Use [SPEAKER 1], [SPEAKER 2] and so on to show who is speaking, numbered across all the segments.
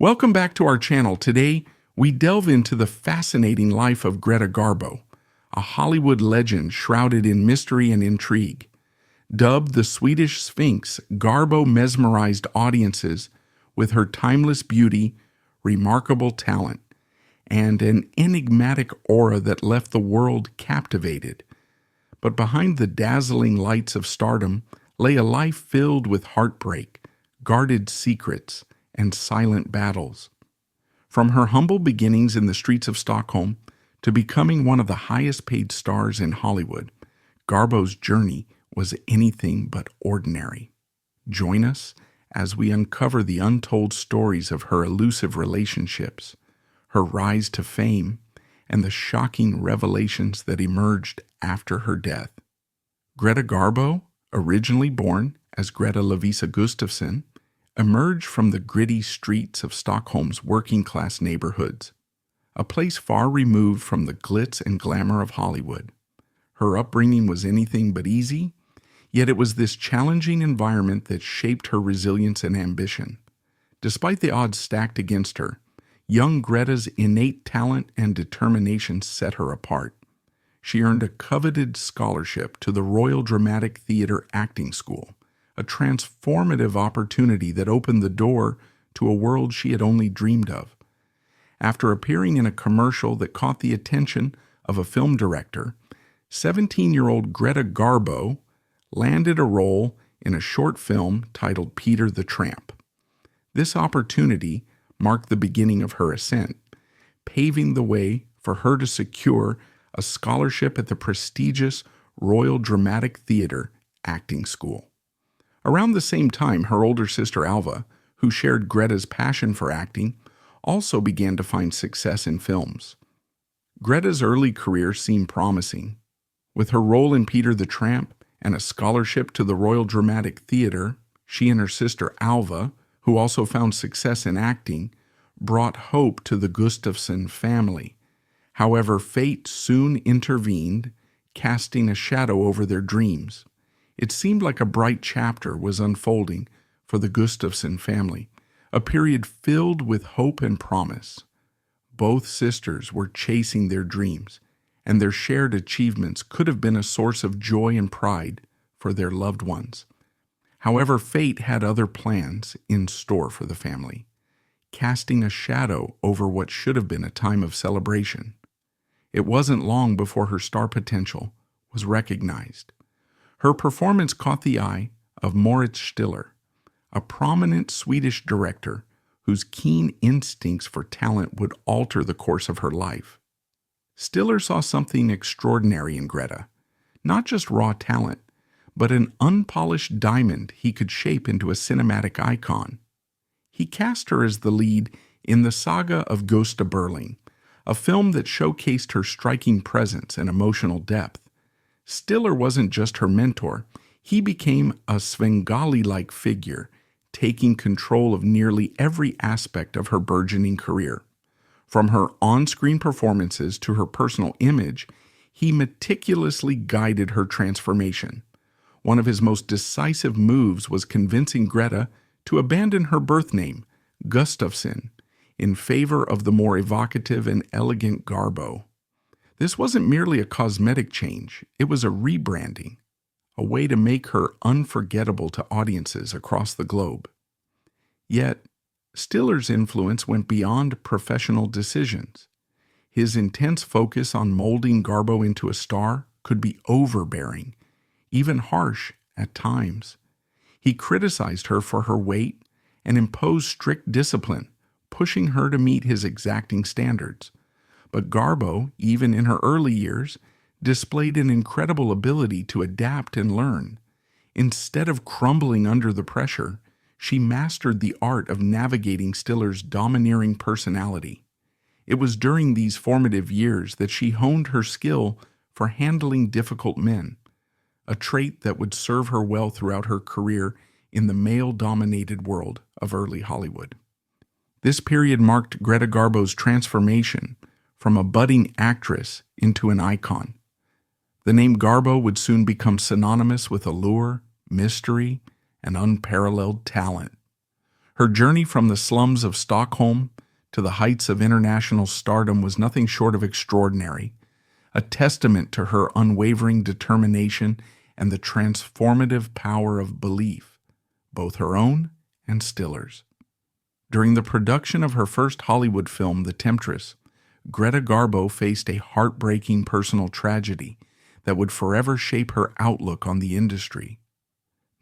[SPEAKER 1] Welcome back to our channel. Today, we delve into the fascinating life of Greta Garbo, a Hollywood legend shrouded in mystery and intrigue. Dubbed the Swedish Sphinx, Garbo mesmerized audiences with her timeless beauty, remarkable talent, and an enigmatic aura that left the world captivated. But behind the dazzling lights of stardom lay a life filled with heartbreak, guarded secrets, and silent battles. From her humble beginnings in the streets of Stockholm to becoming one of the highest-paid stars in Hollywood, Garbo's journey was anything but ordinary. Join us as we uncover the untold stories of her elusive relationships, her rise to fame, and the shocking revelations that emerged after her death. Greta Garbo, originally born as Greta Lovisa Gustafsson, emerged from the gritty streets of Stockholm's working-class neighborhoods, a place far removed from the glitz and glamour of Hollywood. Her upbringing was anything but easy, yet it was this challenging environment that shaped her resilience and ambition. Despite the odds stacked against her, young Greta's innate talent and determination set her apart. She earned a coveted scholarship to the Royal Dramatic Theatre Acting School, a transformative opportunity that opened the door to a world she had only dreamed of. After appearing in a commercial that caught the attention of a film director, 17-year-old Greta Garbo landed a role in a short film titled Peter the Tramp. This opportunity marked the beginning of her ascent, paving the way for her to secure a scholarship at the prestigious Royal Dramatic Theatre Acting School. Around the same time, her older sister Alva, who shared Greta's passion for acting, also began to find success in films. Greta's early career seemed promising. With her role in Peter the Tramp and a scholarship to the Royal Dramatic Theatre, she and her sister Alva, who also found success in acting, brought hope to the Gustafsson family. However, fate soon intervened, casting a shadow over their dreams. It seemed like a bright chapter was unfolding for the Gustafsson family, a period filled with hope and promise. Both sisters were chasing their dreams, and their shared achievements could have been a source of joy and pride for their loved ones. However, fate had other plans in store for the family, casting a shadow over what should have been a time of celebration. It wasn't long before her star potential was recognized. Her performance caught the eye of Moritz Stiller, a prominent Swedish director whose keen instincts for talent would alter the course of her life. Stiller saw something extraordinary in Greta, not just raw talent, but an unpolished diamond he could shape into a cinematic icon. He cast her as the lead in the saga of Gösta Berling, a film that showcased her striking presence and emotional depth. Stiller wasn't just her mentor, he became a Svengali-like figure, taking control of nearly every aspect of her burgeoning career. From her on-screen performances to her personal image, he meticulously guided her transformation. One of his most decisive moves was convincing Greta to abandon her birth name, Gustafsson, in favor of the more evocative and elegant Garbo. This wasn't merely a cosmetic change, it was a rebranding, a way to make her unforgettable to audiences across the globe. Yet, Stiller's influence went beyond professional decisions. His intense focus on molding Garbo into a star could be overbearing, even harsh at times. He criticized her for her weight and imposed strict discipline, pushing her to meet his exacting standards. But Garbo, even in her early years, displayed an incredible ability to adapt and learn. Instead of crumbling under the pressure, she mastered the art of navigating Stiller's domineering personality. It was during these formative years that she honed her skill for handling difficult men, a trait that would serve her well throughout her career in the male-dominated world of early Hollywood. This period marked Greta Garbo's transformation from a budding actress into an icon. The name Garbo would soon become synonymous with allure, mystery, and unparalleled talent. Her journey from the slums of Stockholm to the heights of international stardom was nothing short of extraordinary, a testament to her unwavering determination and the transformative power of belief, both her own and Stiller's. During the production of her first Hollywood film, The Temptress, Greta Garbo faced a heartbreaking personal tragedy that would forever shape her outlook on the industry.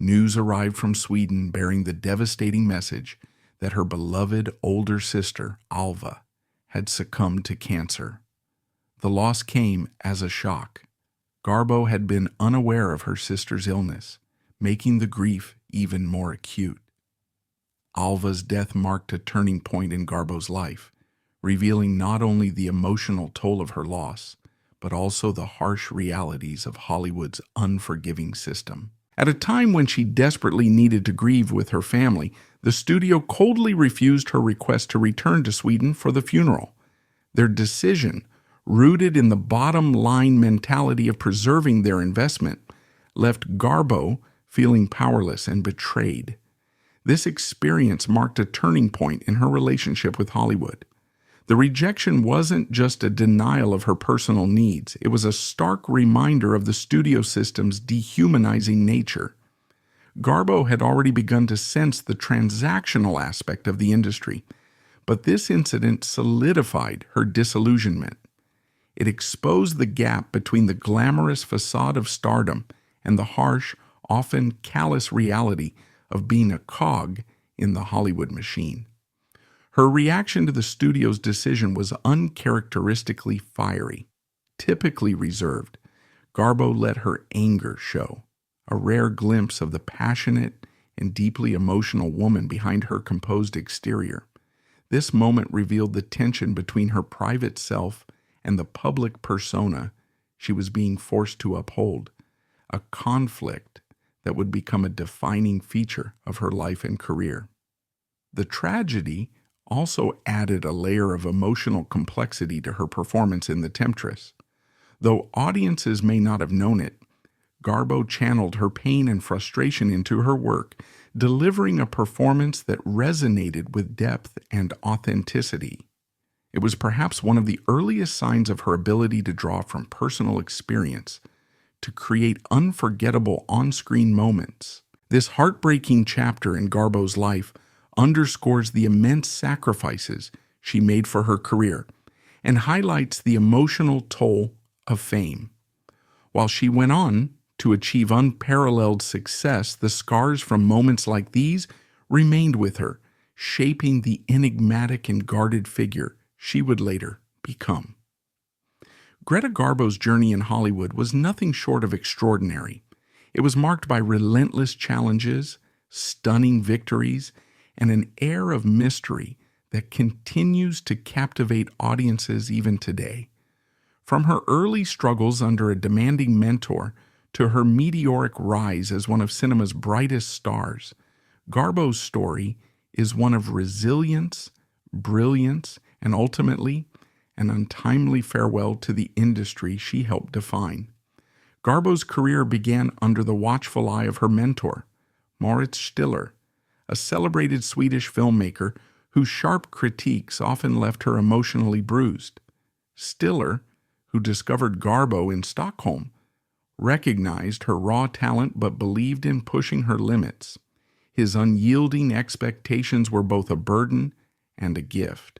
[SPEAKER 1] News arrived from Sweden bearing the devastating message that her beloved older sister, Alva, had succumbed to cancer. The loss came as a shock. Garbo had been unaware of her sister's illness, making the grief even more acute. Alva's death marked a turning point in Garbo's life, revealing not only the emotional toll of her loss, but also the harsh realities of Hollywood's unforgiving system. At a time when she desperately needed to grieve with her family, the studio coldly refused her request to return to Sweden for the funeral. Their decision, rooted in the bottom-line mentality of preserving their investment, left Garbo feeling powerless and betrayed. This experience marked a turning point in her relationship with Hollywood. The rejection wasn't just a denial of her personal needs, it was a stark reminder of the studio system's dehumanizing nature. Garbo had already begun to sense the transactional aspect of the industry, but this incident solidified her disillusionment. It exposed the gap between the glamorous facade of stardom and the harsh, often callous reality of being a cog in the Hollywood machine. Her reaction to the studio's decision was uncharacteristically fiery. Typically reserved, Garbo let her anger show, a rare glimpse of the passionate and deeply emotional woman behind her composed exterior. This moment revealed the tension between her private self and the public persona she was being forced to uphold, a conflict that would become a defining feature of her life and career. The tragedy also added a layer of emotional complexity to her performance in The Temptress. Though audiences may not have known it, Garbo channeled her pain and frustration into her work, delivering a performance that resonated with depth and authenticity. It was perhaps one of the earliest signs of her ability to draw from personal experience to create unforgettable on-screen moments. This heartbreaking chapter in Garbo's life underscores the immense sacrifices she made for her career and highlights the emotional toll of fame. While she went on to achieve unparalleled success, the scars from moments like these remained with her, shaping the enigmatic and guarded figure she would later become. Greta Garbo's journey in Hollywood was nothing short of extraordinary. It was marked by relentless challenges, stunning victories, and an air of mystery that continues to captivate audiences even today. From her early struggles under a demanding mentor to her meteoric rise as one of cinema's brightest stars, Garbo's story is one of resilience, brilliance, and ultimately an untimely farewell to the industry she helped define. Garbo's career began under the watchful eye of her mentor, Moritz Stiller, a celebrated Swedish filmmaker whose sharp critiques often left her emotionally bruised. Stiller, who discovered Garbo in Stockholm, recognized her raw talent but believed in pushing her limits. His unyielding expectations were both a burden and a gift.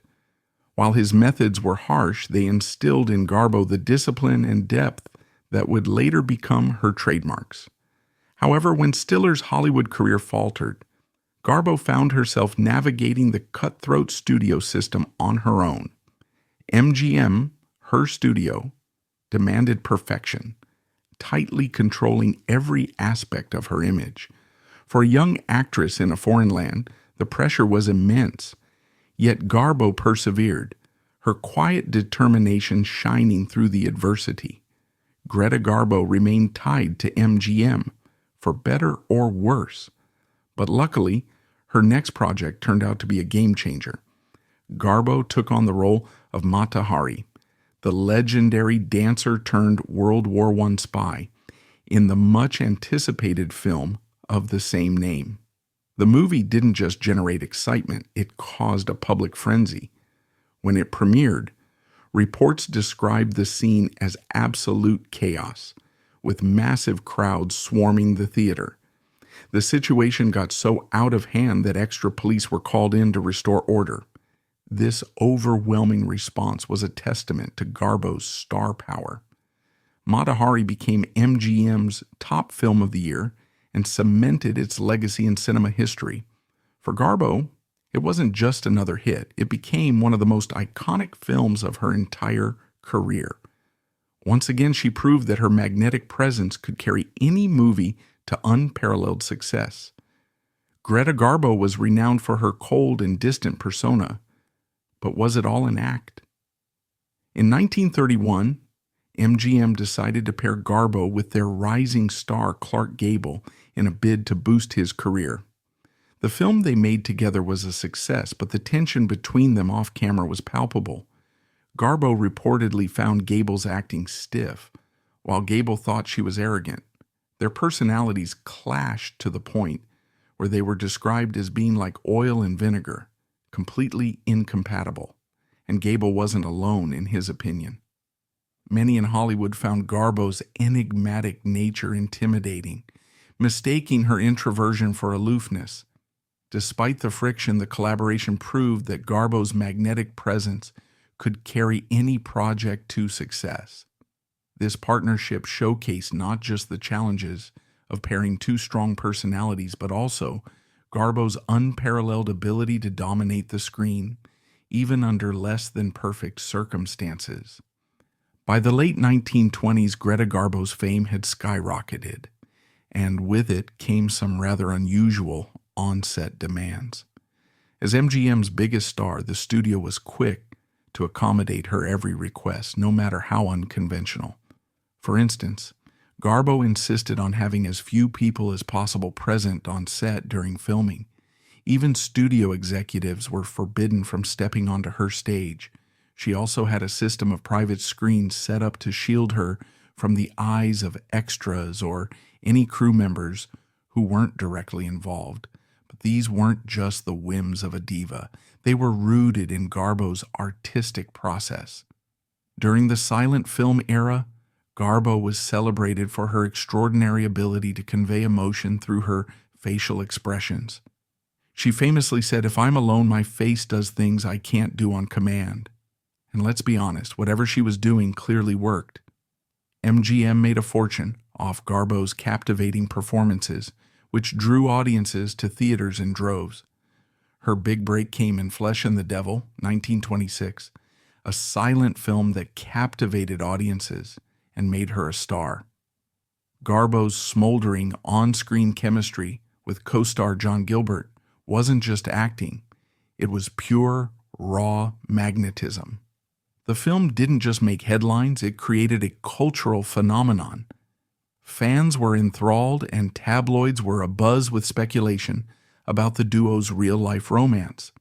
[SPEAKER 1] While his methods were harsh, they instilled in Garbo the discipline and depth that would later become her trademarks. However, when Stiller's Hollywood career faltered, Garbo found herself navigating the cutthroat studio system on her own. MGM, her studio, demanded perfection, tightly controlling every aspect of her image. For a young actress in a foreign land, the pressure was immense. Yet Garbo persevered, her quiet determination shining through the adversity. Greta Garbo remained tied to MGM, for better or worse. But luckily, her next project turned out to be a game-changer. Garbo took on the role of Mata Hari, the legendary dancer-turned-World War I spy, in the much-anticipated film of the same name. The movie didn't just generate excitement, it caused a public frenzy. When it premiered, reports described the scene as absolute chaos, with massive crowds swarming the theater. The situation got so out of hand that extra police were called in to restore order. This overwhelming response was a testament to Garbo's star power. Mata Hari became MGM's top film of the year and cemented its legacy in cinema history. For Garbo, it wasn't just another hit, it became one of the most iconic films of her entire career. Once again, she proved that her magnetic presence could carry any movie to unparalleled success. Greta Garbo was renowned for her cold and distant persona, but was it all an act? In 1931, MGM decided to pair Garbo with their rising star Clark Gable in a bid to boost his career. The film they made together was a success, but the tension between them off-camera was palpable. Garbo reportedly found Gable's acting stiff, while Gable thought she was arrogant. Their personalities clashed to the point where they were described as being like oil and vinegar, completely incompatible, and Gable wasn't alone in his opinion. Many in Hollywood found Garbo's enigmatic nature intimidating, mistaking her introversion for aloofness. Despite the friction, the collaboration proved that Garbo's magnetic presence could carry any project to success. This partnership showcased not just the challenges of pairing two strong personalities, but also Garbo's unparalleled ability to dominate the screen, even under less than perfect circumstances. By the late 1920s, Greta Garbo's fame had skyrocketed, and with it came some rather unusual on-set demands. As MGM's biggest star, the studio was quick to accommodate her every request, no matter how unconventional. For instance, Garbo insisted on having as few people as possible present on set during filming. Even studio executives were forbidden from stepping onto her stage. She also had a system of private screens set up to shield her from the eyes of extras or any crew members who weren't directly involved. But these weren't just the whims of a diva. They were rooted in Garbo's artistic process. During the silent film era, Garbo was celebrated for her extraordinary ability to convey emotion through her facial expressions. She famously said, "If I'm alone, my face does things I can't do on command." And let's be honest, whatever she was doing clearly worked. MGM made a fortune off Garbo's captivating performances, which drew audiences to theaters in droves. Her big break came in Flesh and the Devil, 1926, a silent film that captivated audiences and made her a star. Garbo's smoldering on-screen chemistry with co-star John Gilbert wasn't just acting, it was pure, raw magnetism. The film didn't just make headlines, it created a cultural phenomenon. Fans were enthralled and tabloids were abuzz with speculation about the duo's real-life romance.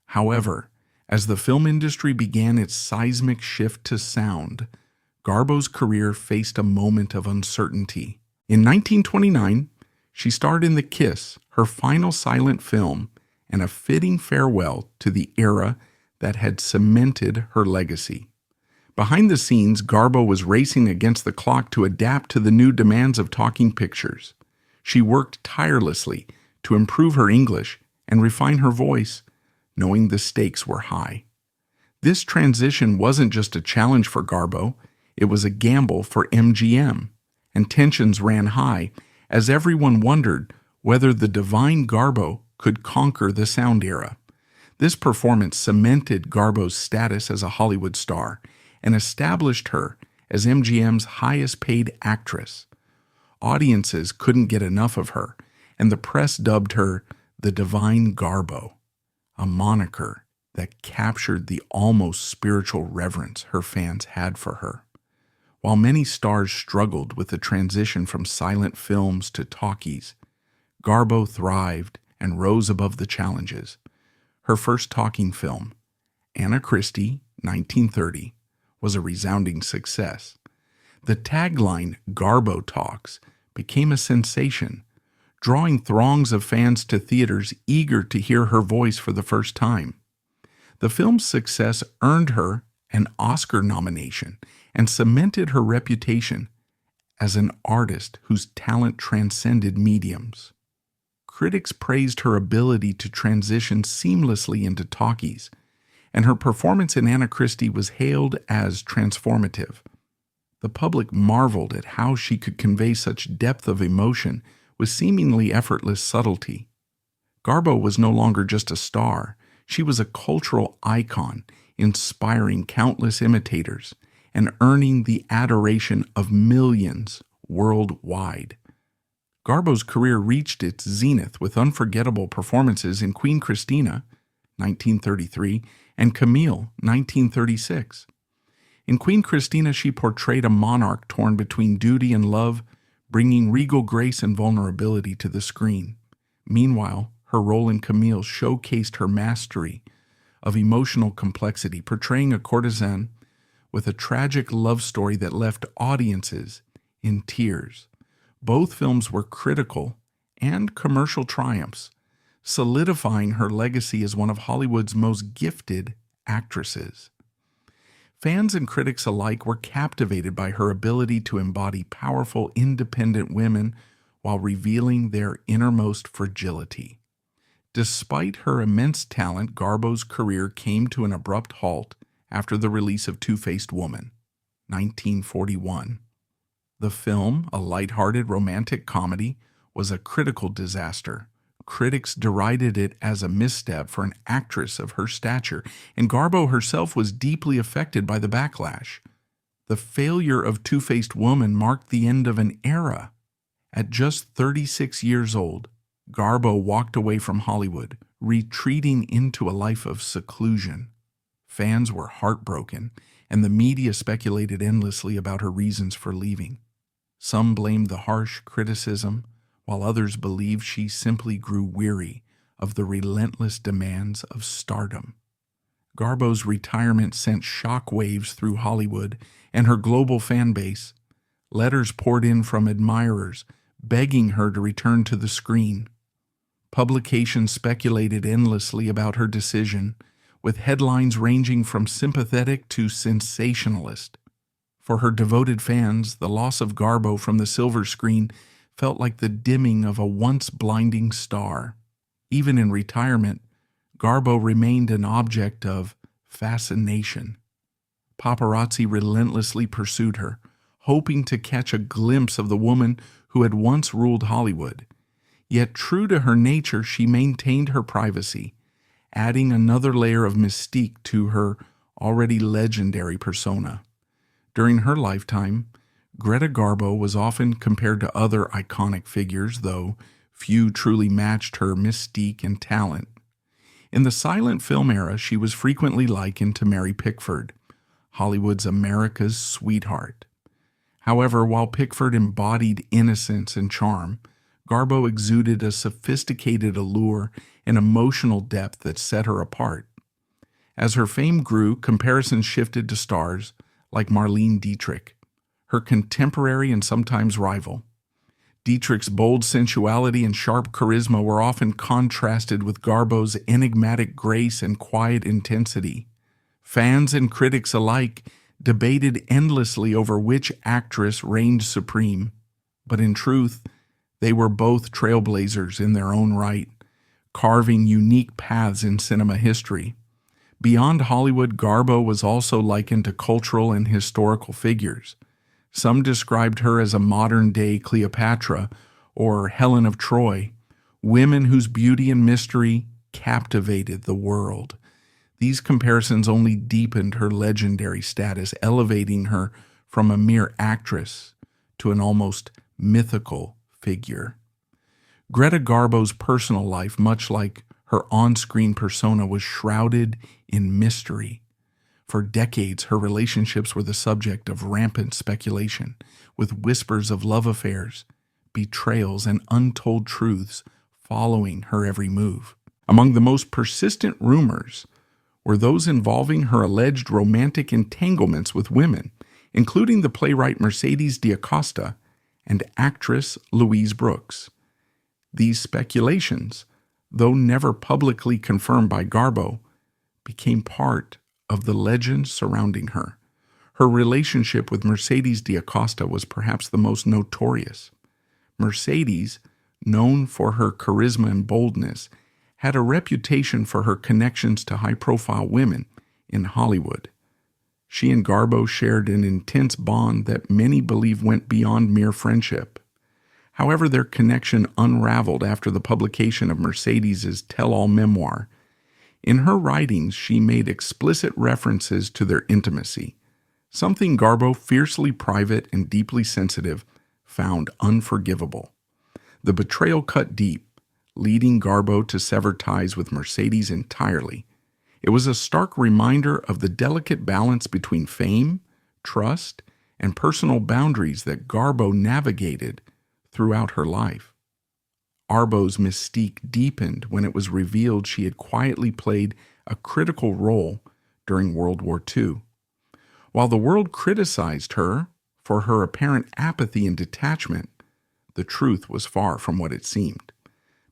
[SPEAKER 1] However, as the film industry began its seismic shift to sound, Garbo's career faced a moment of uncertainty. In 1929, she starred in The Kiss, her final silent film, and a fitting farewell to the era that had cemented her legacy. Behind the scenes, Garbo was racing against the clock to adapt to the new demands of talking pictures. She worked tirelessly to improve her English and refine her voice, knowing the stakes were high. This transition wasn't just a challenge for Garbo, it was a gamble for MGM, and tensions ran high as everyone wondered whether the divine Garbo could conquer the sound era. This performance cemented Garbo's status as a Hollywood star and established her as MGM's highest-paid actress. Audiences couldn't get enough of her, and the press dubbed her the Divine Garbo, a moniker that captured the almost spiritual reverence her fans had for her. While many stars struggled with the transition from silent films to talkies, Garbo thrived and rose above the challenges. Her first talking film, Anna Christie, 1930, was a resounding success. The tagline, Garbo Talks, became a sensation, drawing throngs of fans to theaters eager to hear her voice for the first time. The film's success earned her an Oscar nomination and cemented her reputation as an artist whose talent transcended mediums. Critics praised her ability to transition seamlessly into talkies, and her performance in Anna Christie was hailed as transformative. The public marveled at how she could convey such depth of emotion with seemingly effortless subtlety. Garbo was no longer just a star. She was a cultural icon, inspiring countless imitators and earning the adoration of millions worldwide. Garbo's career reached its zenith with unforgettable performances in Queen Christina, 1933, and Camille, 1936. In Queen Christina, she portrayed a monarch torn between duty and love, bringing regal grace and vulnerability to the screen. Meanwhile, her role in Camille showcased her mastery of emotional complexity, portraying a courtesan with a tragic love story that left audiences in tears. Both films were critical and commercial triumphs, solidifying her legacy as one of Hollywood's most gifted actresses. Fans and critics alike were captivated by her ability to embody powerful, independent women while revealing their innermost fragility. Despite her immense talent, Garbo's career came to an abrupt halt after the release of Two-Faced Woman, 1941. The film, a lighthearted romantic comedy, was a critical disaster. Critics derided it as a misstep for an actress of her stature, and Garbo herself was deeply affected by the backlash. The failure of Two-Faced Woman marked the end of an era. At just 36 years old, Garbo walked away from Hollywood, retreating into a life of seclusion. Fans were heartbroken, and the media speculated endlessly about her reasons for leaving. Some blamed the harsh criticism, while others believed she simply grew weary of the relentless demands of stardom. Garbo's retirement sent shockwaves through Hollywood and her global fan base. Letters poured in from admirers, begging her to return to the screen. Publications speculated endlessly about her decision, with headlines ranging from sympathetic to sensationalist. For her devoted fans, the loss of Garbo from the silver screen felt like the dimming of a once blinding star. Even in retirement, Garbo remained an object of fascination. Paparazzi relentlessly pursued her, hoping to catch a glimpse of the woman who had once ruled Hollywood. Yet true to her nature, she maintained her privacy, adding another layer of mystique to her already legendary persona. During her lifetime, Greta Garbo was often compared to other iconic figures, though few truly matched her mystique and talent. In the silent film era, she was frequently likened to Mary Pickford, Hollywood's America's sweetheart. However, while Pickford embodied innocence and charm, Garbo exuded a sophisticated allure and emotional depth that set her apart. As her fame grew, comparisons shifted to stars like Marlene Dietrich, her contemporary and sometimes rival. Dietrich's bold sensuality and sharp charisma were often contrasted with Garbo's enigmatic grace and quiet intensity. Fans and critics alike debated endlessly over which actress reigned supreme, but in truth, they were both trailblazers in their own right, carving unique paths in cinema history. Beyond Hollywood, Garbo was also likened to cultural and historical figures. Some described her as a modern-day Cleopatra or Helen of Troy, women whose beauty and mystery captivated the world. These comparisons only deepened her legendary status, elevating her from a mere actress to an almost mythical figure. Greta Garbo's personal life, much like her on-screen persona, was shrouded in mystery. For decades, her relationships were the subject of rampant speculation, with whispers of love affairs, betrayals, and untold truths following her every move. Among the most persistent rumors were those involving her alleged romantic entanglements with women, including the playwright Mercedes D'Acosta and actress Louise Brooks. These speculations, though never publicly confirmed by Garbo, became part of the legend surrounding her. Her relationship with Mercedes d'Acosta was perhaps the most notorious. Mercedes, known for her charisma and boldness, had a reputation for her connections to high-profile women in Hollywood. She and Garbo shared an intense bond that many believe went beyond mere friendship. However, their connection unraveled after the publication of Mercedes's tell-all memoir. In her writings, she made explicit references to their intimacy, something Garbo, fiercely private and deeply sensitive, found unforgivable. The betrayal cut deep, leading Garbo to sever ties with Mercedes entirely. It was a stark reminder of the delicate balance between fame, trust, and personal boundaries that Garbo navigated throughout her life. Garbo's mystique deepened when it was revealed she had quietly played a critical role during World War II. While the world criticized her for her apparent apathy and detachment, the truth was far from what it seemed.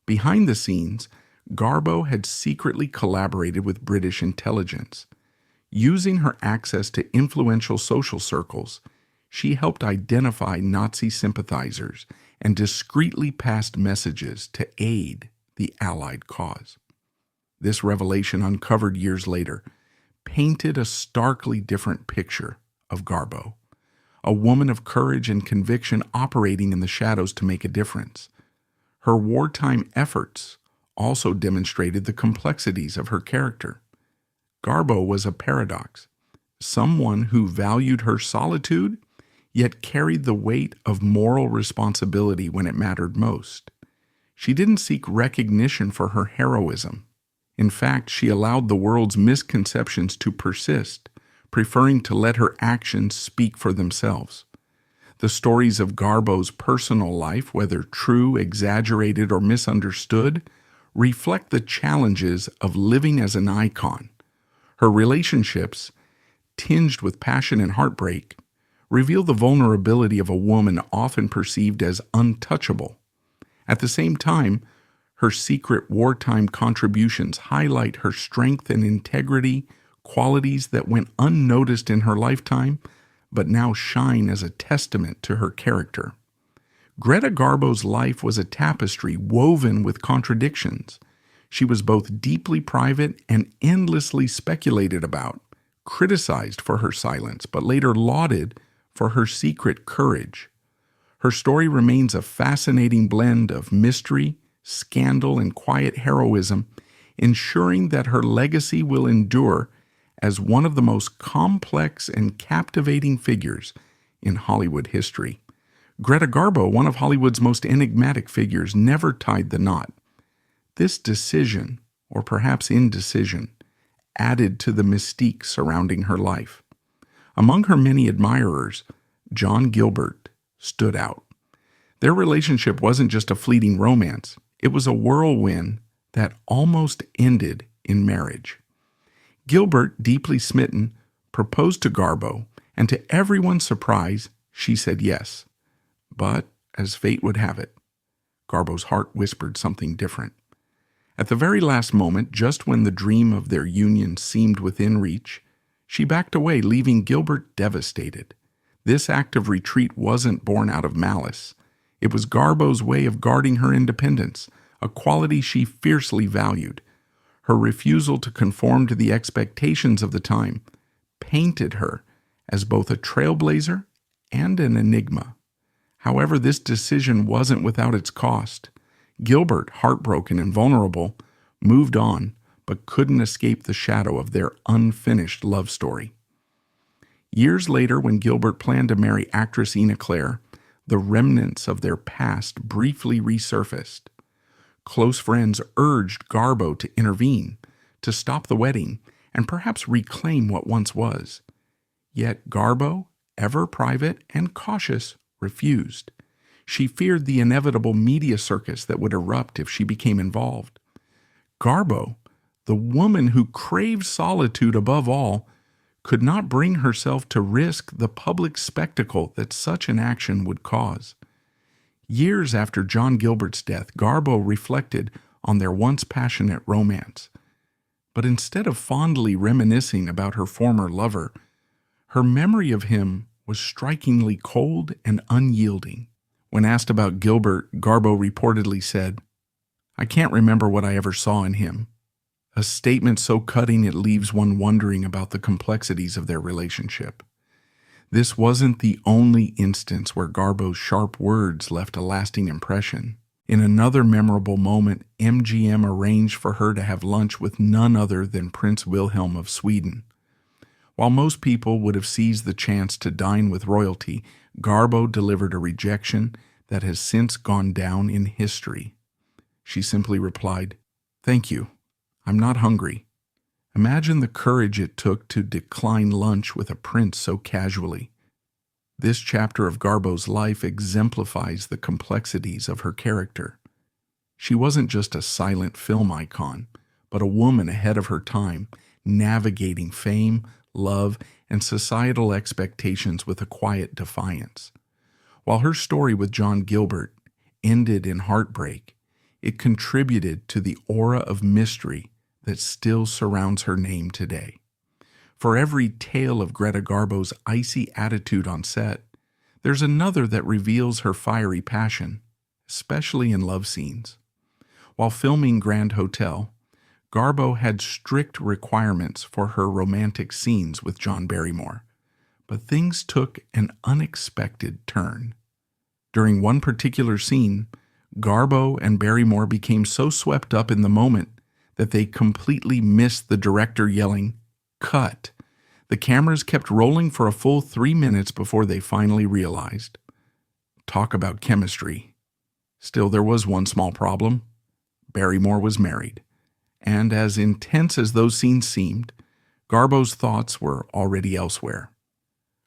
[SPEAKER 1] Behind the scenes, Garbo had secretly collaborated with British intelligence. Using her access to influential social circles, she helped identify Nazi sympathizers and discreetly passed messages to aid the Allied cause. This revelation, uncovered years later, painted a starkly different picture of Garbo, a woman of courage and conviction operating in the shadows to make a difference. Her wartime efforts also demonstrated the complexities of her character. Garbo was a paradox, someone who valued her solitude, yet carried the weight of moral responsibility when it mattered most. She didn't seek recognition for her heroism. In fact, she allowed the world's misconceptions to persist, preferring to let her actions speak for themselves. The stories of Garbo's personal life, whether true, exaggerated, or misunderstood, reflect the challenges of living as an icon. Her relationships, tinged with passion and heartbreak, reveal the vulnerability of a woman often perceived as untouchable. At the same time, her secret wartime contributions highlight her strength and integrity, qualities that went unnoticed in her lifetime, but now shine as a testament to her character. Greta Garbo's life was a tapestry woven with contradictions. She was both deeply private and endlessly speculated about, criticized for her silence, but later lauded for her secret courage. Her story remains a fascinating blend of mystery, scandal, and quiet heroism, ensuring that her legacy will endure as one of the most complex and captivating figures in Hollywood history. Greta Garbo, one of Hollywood's most enigmatic figures, never tied the knot. This decision, or perhaps indecision, added to the mystique surrounding her life. Among her many admirers, John Gilbert stood out. Their relationship wasn't just a fleeting romance, it was a whirlwind that almost ended in marriage. Gilbert, deeply smitten, proposed to Garbo, and to everyone's surprise, she said yes. But, as fate would have it, Garbo's heart whispered something different. At the very last moment, just when the dream of their union seemed within reach, she backed away, leaving Gilbert devastated. This act of retreat wasn't born out of malice. It was Garbo's way of guarding her independence, a quality she fiercely valued. Her refusal to conform to the expectations of the time painted her as both a trailblazer and an enigma. However, this decision wasn't without its cost. Gilbert, heartbroken and vulnerable, moved on, but couldn't escape the shadow of their unfinished love story. Years later, when Gilbert planned to marry actress Ina Claire, the remnants of their past briefly resurfaced. Close friends urged Garbo to intervene, to stop the wedding, and perhaps reclaim what once was. Yet Garbo, ever private and cautious, refused. She feared the inevitable media circus that would erupt if she became involved. Garbo, the woman who craved solitude above all, could not bring herself to risk the public spectacle that such an action would cause. Years after John Gilbert's death, Garbo reflected on their once passionate romance. But instead of fondly reminiscing about her former lover, her memory of him was strikingly cold and unyielding. When asked about Gilbert, Garbo reportedly said, "I can't remember what I ever saw in him." A statement so cutting it leaves one wondering about the complexities of their relationship. This wasn't the only instance where Garbo's sharp words left a lasting impression. In another memorable moment, MGM arranged for her to have lunch with none other than Prince Wilhelm of Sweden. While most people would have seized the chance to dine with royalty, Garbo delivered a rejection that has since gone down in history. She simply replied, "Thank you. I'm not hungry." Imagine the courage it took to decline lunch with a prince so casually. This chapter of Garbo's life exemplifies the complexities of her character. She wasn't just a silent film icon, but a woman ahead of her time, navigating fame, love, and societal expectations with a quiet defiance. While her story with John Gilbert ended in heartbreak, it contributed to the aura of mystery that still surrounds her name today. For every tale of Greta Garbo's icy attitude on set, there's another that reveals her fiery passion, especially in love scenes. While filming Grand Hotel, Garbo had strict requirements for her romantic scenes with John Barrymore, but things took an unexpected turn. During one particular scene, Garbo and Barrymore became so swept up in the moment that they completely missed the director yelling, "Cut." The cameras kept rolling for a full 3 minutes before they finally realized. Talk about chemistry. Still, there was one small problem. Barrymore was married. And as intense as those scenes seemed, Garbo's thoughts were already elsewhere.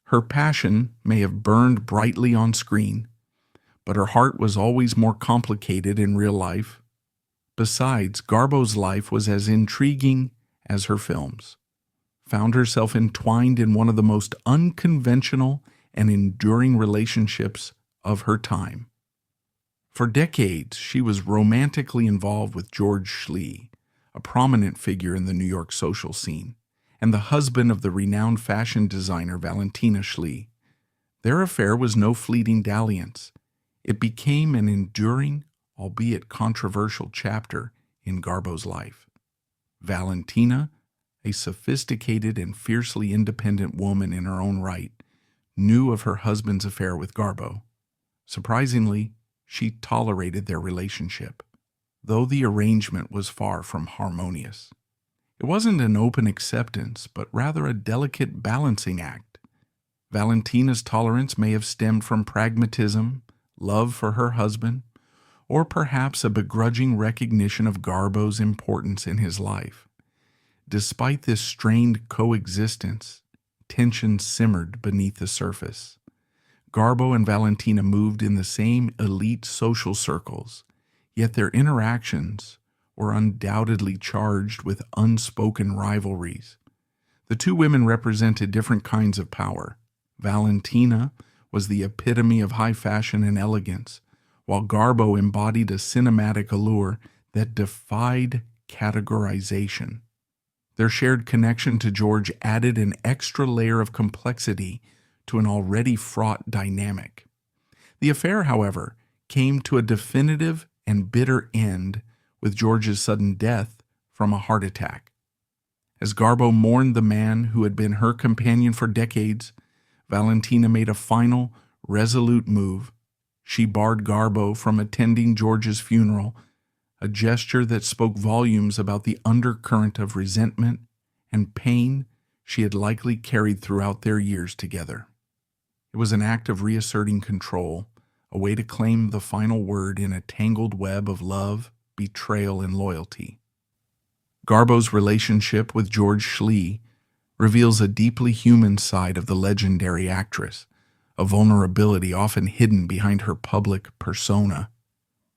[SPEAKER 1] Her passion may have burned brightly on screen, but her heart was always more complicated in real life. Besides, Garbo's life was as intriguing as her films. Found herself entwined in one of the most unconventional and enduring relationships of her time. For decades, she was romantically involved with George Schley, a prominent figure in the New York social scene, and the husband of the renowned fashion designer Valentina Schley. Their affair was no fleeting dalliance. It became an enduring, albeit controversial chapter in Garbo's life. Valentina, a sophisticated and fiercely independent woman in her own right, knew of her husband's affair with Garbo. Surprisingly, she tolerated their relationship, though the arrangement was far from harmonious. It wasn't an open acceptance, but rather a delicate balancing act. Valentina's tolerance may have stemmed from pragmatism, love for her husband, or perhaps a begrudging recognition of Garbo's importance in his life. Despite this strained coexistence, tension simmered beneath the surface. Garbo and Valentina moved in the same elite social circles, yet their interactions were undoubtedly charged with unspoken rivalries. The two women represented different kinds of power. Valentina was the epitome of high fashion and elegance, while Garbo embodied a cinematic allure that defied categorization. Their shared connection to George added an extra layer of complexity to an already fraught dynamic. The affair, however, came to a definitive and bitter end with George's sudden death from a heart attack. As Garbo mourned the man who had been her companion for decades, Valentina made a final, resolute move. She barred Garbo from attending George's funeral, a gesture that spoke volumes about the undercurrent of resentment and pain she had likely carried throughout their years together. It was an act of reasserting control, a way to claim the final word in a tangled web of love, betrayal, and loyalty. Garbo's relationship with George Schley reveals a deeply human side of the legendary actress, a vulnerability often hidden behind her public persona.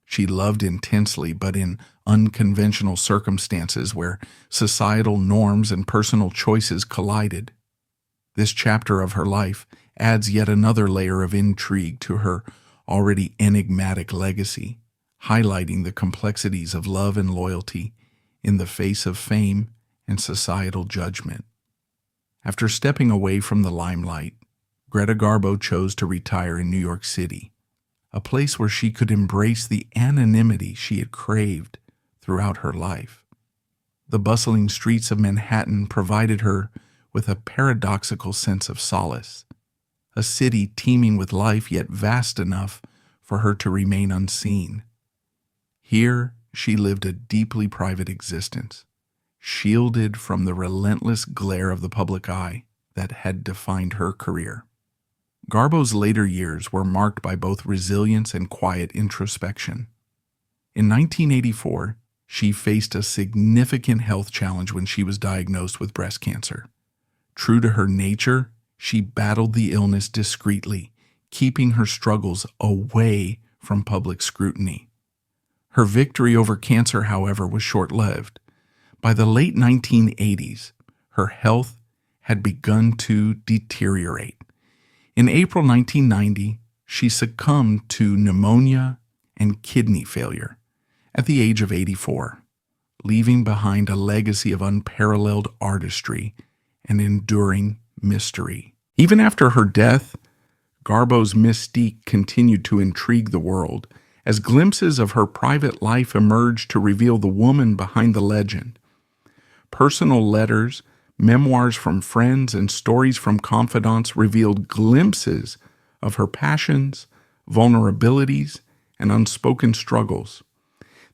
[SPEAKER 1] She loved intensely, but in unconventional circumstances where societal norms and personal choices collided. This chapter of her life adds yet another layer of intrigue to her already enigmatic legacy, highlighting the complexities of love and loyalty in the face of fame and societal judgment. After stepping away from the limelight, Greta Garbo chose to retire in New York City, a place where she could embrace the anonymity she had craved throughout her life. The bustling streets of Manhattan provided her with a paradoxical sense of solace, a city teeming with life yet vast enough for her to remain unseen. Here, she lived a deeply private existence, shielded from the relentless glare of the public eye that had defined her career. Garbo's later years were marked by both resilience and quiet introspection. In 1984, she faced a significant health challenge when she was diagnosed with breast cancer. True to her nature, she battled the illness discreetly, keeping her struggles away from public scrutiny. Her victory over cancer, however, was short-lived. By the late 1980s, her health had begun to deteriorate. In April 1990, she succumbed to pneumonia and kidney failure at the age of 84, leaving behind a legacy of unparalleled artistry and enduring mystery. Even after her death, Garbo's mystique continued to intrigue the world as glimpses of her private life emerged to reveal the woman behind the legend. Personal letters, memoirs from friends, and stories from confidants revealed glimpses of her passions, vulnerabilities, and unspoken struggles.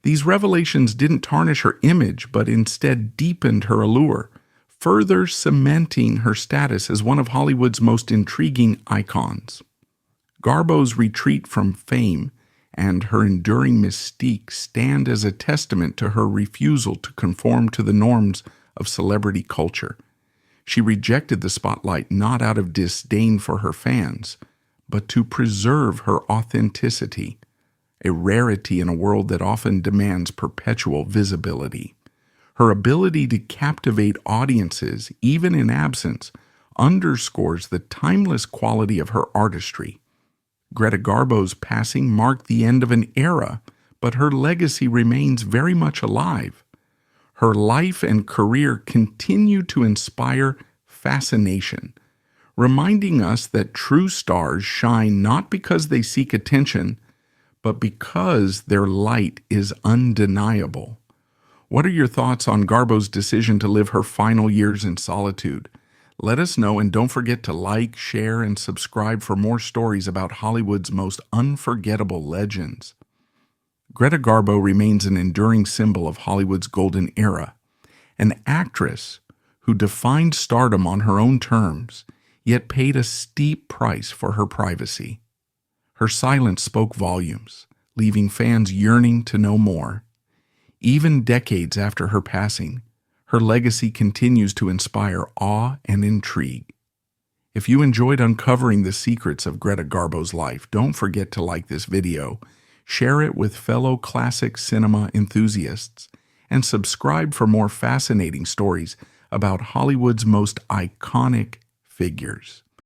[SPEAKER 1] These revelations didn't tarnish her image, but instead deepened her allure, further cementing her status as one of Hollywood's most intriguing icons. Garbo's retreat from fame and her enduring mystique stand as a testament to her refusal to conform to the norms of celebrity culture. She rejected the spotlight not out of disdain for her fans, but to preserve her authenticity, a rarity in a world that often demands perpetual visibility. Her ability to captivate audiences, even in absence, underscores the timeless quality of her artistry. Greta Garbo's passing marked the end of an era, but her legacy remains very much alive. Her life and career continue to inspire fascination, reminding us that true stars shine not because they seek attention, but because their light is undeniable. What are your thoughts on Garbo's decision to live her final years in solitude? Let us know, and don't forget to like, share, and subscribe for more stories about Hollywood's most unforgettable legends. Greta Garbo remains an enduring symbol of Hollywood's golden era, an actress who defined stardom on her own terms, yet paid a steep price for her privacy. Her silence spoke volumes, leaving fans yearning to know more. Even decades after her passing, her legacy continues to inspire awe and intrigue. If you enjoyed uncovering the secrets of Greta Garbo's life, don't forget to like this video, share it with fellow classic cinema enthusiasts, and subscribe for more fascinating stories about Hollywood's most iconic figures.